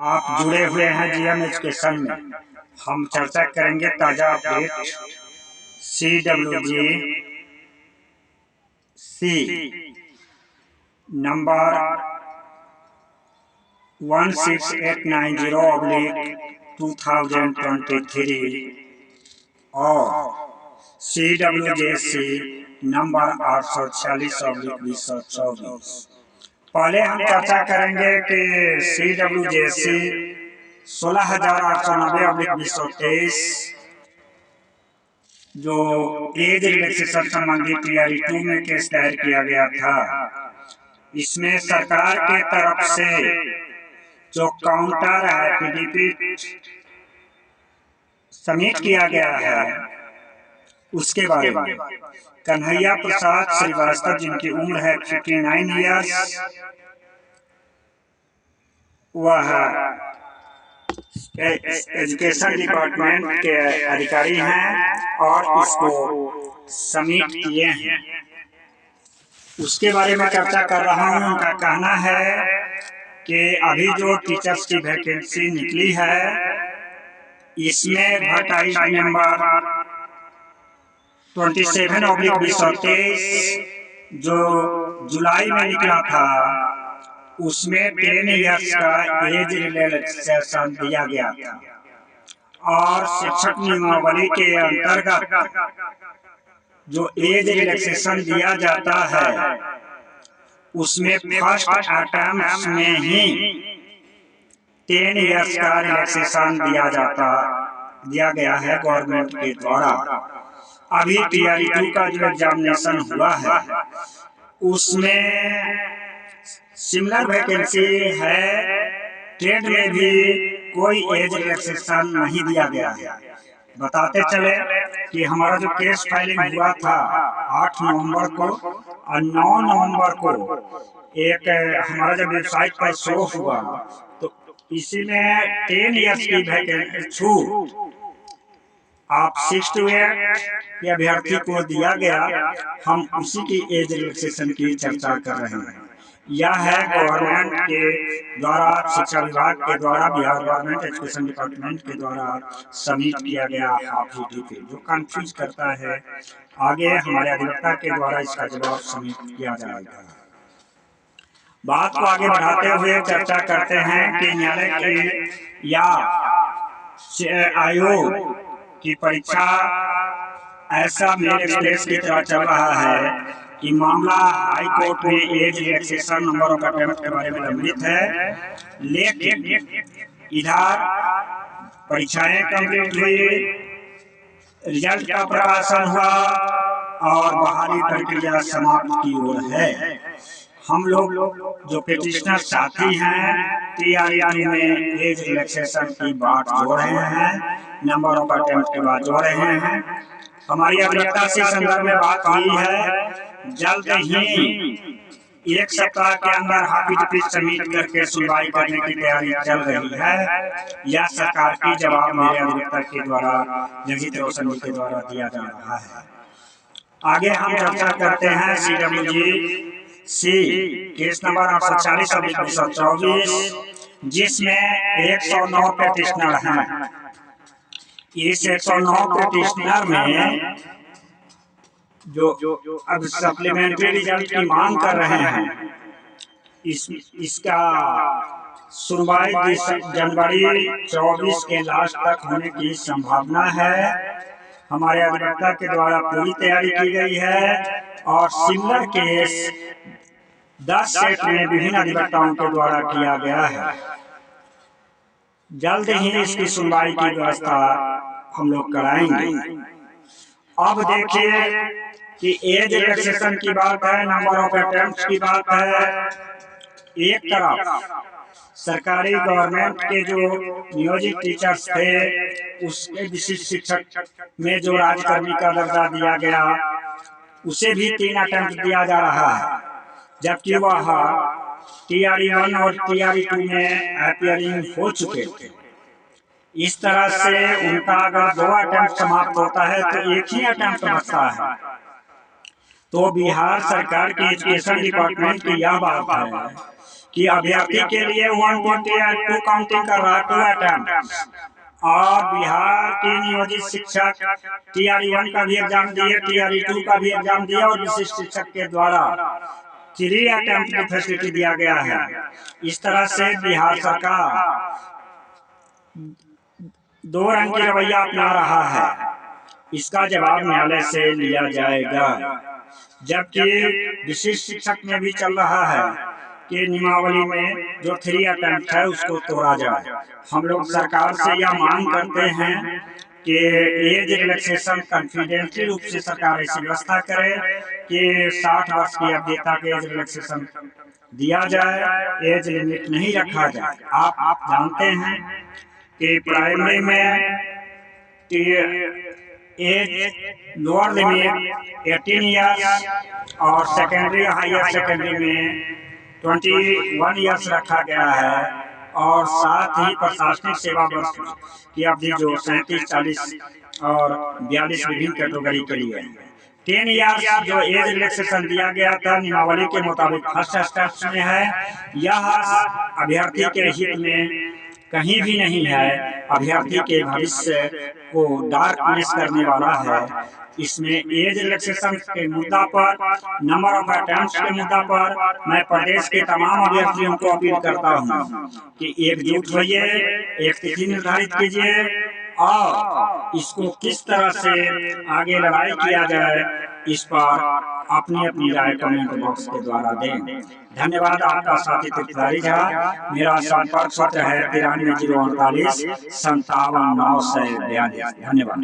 आप जुड़े हुए हैं जीएम एजुकेशन में। हम चर्चा करेंगे ताज़ा अपडेट CWJ नंबर 16890/2023 और CWJC नंबर 846/2024। पहले हम चर्चा करेंगे कि CWJC 16,890/2023 जो एज रिलैक्सेशन संबंधी TRE-2 में केस दायर किया गया था। इसमें सरकार के तरफ से जो काउंटर एफिडेविट सबमिट किया गया है उसके बारे में कन्हैया प्रसाद श्रीवास्तव, जिनकी उम्र है 59 ईयर्स, वह एजुकेशन डिपार्टमेंट के अधिकारी हैं और इसको सबमिट किए हैं। उसके बारे में चर्चा कर रहा हूं। उनका कहना है कि अभी जो टीचर्स की वैकेंसी निकली है इसमें एडवर्टाइज नंबर 27/2023 जो जुलाई में निकला था उसमें 10 इयर्स का एज रिलैक्सेशन दिया गया था और शिक्षक नियमावली के अंतर्गत जो एज रिलैक्सेशन दिया जाता है उसमें फर्स्ट अटेम्प्ट में ही 10 इयर्स का रिलैक्सेशन दिया गया है गवर्नमेंट के द्वारा। अभी TRE-2 का जो एग्जामिनेशन हुआ है उसमें सिमिलर वैकेंसी है, ट्रेड में भी कोई एज रिलैक्सेशन नहीं दिया गया है। बताते चले कि हमारा जो केस फाइलिंग हुआ था 8 नवंबर को और 9 नवंबर को एक हमारा जब वेबसाइट पर शो हुआ तो इसी में 10 इयर्स की वैकेंसी छूट आप 6 to 8 के अभ्यर्थी को दिया गया। हम उसी की एज रिलैक्सेशन की चर्चा कर रहे हैं। यह है गवर्नमेंट के द्वारा, शिक्षा विभाग के द्वारा, बिहार गवर्नमेंट एजुकेशन डिपार्टमेंट के द्वारा सबमिट किया गया एफिडेविट जो कंफ्यूज करता है। आगे हमारे अधिवक्ता के द्वारा इसका जवाब सबमिट किया जाएगा। बात को आगे बढ़ाते हुए चर्चा करते हैं कि न्यायालय की या आयोग की परीक्षा ऐसा मेल एक्सप्रेस की तरह चल रहा है कि मामला हाई कोर्ट में age relaxation number of attempt के बारे में लंबित है, लेकिन इधर परीक्षाएं कंप्लीट हुई, रिजल्ट का प्रकाशन हुआ और बहाली प्रक्रिया समाप्त की ओर है। हम लोग जो पिटिशनर साथी हैं TRE-2 में एज रिलैक्सेशन की बात जोड़ रहे हैं, नंबर ऑफ अटेम्प्ट की बात जोड़ रहे हैं। हमारी अधिवक्ता से संदर्भ में बात हुई है, जल्द ही 1 सप्ताह के अंदर एफिडेविट सबमिट करके सुनवाई करने की तैयारी चल रही है। यह सरकार की जवाब मेरे अधिवक्ता के द्वारा रंजीत रोशन के द्वारा दिया जा रहा है। आगे हम चर्चा करते हैं CWJC केस नंबर 846/2024 जिसमें 109 पिटिशनर हैं। इस 109 पिटिशनर में जो अब सप्लीमेंट्री रिजल्ट की मांग कर रहे हैं इसका सुनवाई जनवरी 24 के लास्ट तक होने की संभावना है। हमारे अधिवक्ता के द्वारा पूरी तैयारी की गई है और सिमिलर केस 10 सेट में विभिन्न अधिवक्ताओं के द्वारा किया गया है। जल्द ही इसकी सुनवाई की व्यवस्था हम लोग कराएंगे। अब देखिए कि एज रिलैक्सेशन की बात है, नंबर ऑफ अटेम्प्ट्स की बात है। एक तरफ सरकारी गवर्नमेंट के जो नियोजित टीचर्स थे उसके विशिष्ट शिक्षक में जो राजकर्मी का दर्जा दिया गया उसे भी 3 अटेम्प्ट दिया जा रहा है, जबकि वह TRE-1 और TRE-2 में अपीयरिंग हो चुके थे। इस तरह से उनका अगर 2 अटेम्प्ट समाप्त होता है तो 1 ही अटेम्प्ट बचता है। तो बिहार सरकार की एजुकेशन डिपार्टमेंट की यह बात है कि अभ्यर्थी के लिए 122 काउंटिंग कर रहा है, 2 अटेम्प्ट। और बिहार के नियोजित शिक्षक TRE-1 का भी एग्जाम दिए, TRE-2 का भी एग्जाम दिया और विशिष्ट शिक्षक के द्वारा 3 अटेम्प्ट की फैसिलिटी दिया गया है। इस तरह से बिहार सरकार 2 रंग की रवैया अपना रहा है। इसका जवाब न्यायालय से लिया जाएगा। जबकि विशिष्ट शिक्षक में भी चल रहा है कि नियमावली में जो 3 अटेम्प्ट है उसको तोड़ा जाए। हम लोग सरकार से यह मांग करते हैं कि एज रिलैक्सेशन कॉन्फिडेंटली रूप से सरकार ऐसी व्यवस्था करे कि 60 वर्ष की अवधि तक एज रिलैक्सेशन दिया जाए, एज लिमिट नहीं रखा जाए। आप जानते हैं कि प्राइमरी में एज लोअर लिमिट 18 ईयर्स और सेकेंडरी हायर सेकेंडरी में 21 ईयर्स रखा गया है। और साथ ही प्रशासनिक सेवा वर्ष की अवधि जो 37, 40 और 42 विभिन्न कैटेगरी के लिए 10 ईयर्स जो एज रिलैक्सेशन दिया गया था नियमावली के मुताबिक फर्स्ट स्टेप्स में है। यह अभ्यर्थी के हित में कहीं भी नहीं है, अभ्यर्थी के भविष्य को डार्कनेस करने वाला है। इसमें एज रिलैक्सेशन के मुद्दा पर, नंबर ऑफ अटेम्प्ट्स के मुद्दा पर मैं प्रदेश के तमाम अभ्यर्थियों को अपील करता हूं कि एकजुट होइए, एक तिथि निर्धारित कीजिए और इसको किस तरह से आगे लड़ाई किया जाए इस पर अपनी अपनी राय कमेंट बॉक्स के द्वारा दें। धन्यवाद। आपका साथी तीर्थधारी झा। मेरा संपर्क पत्र है 93 048 57 942। धन्यवाद।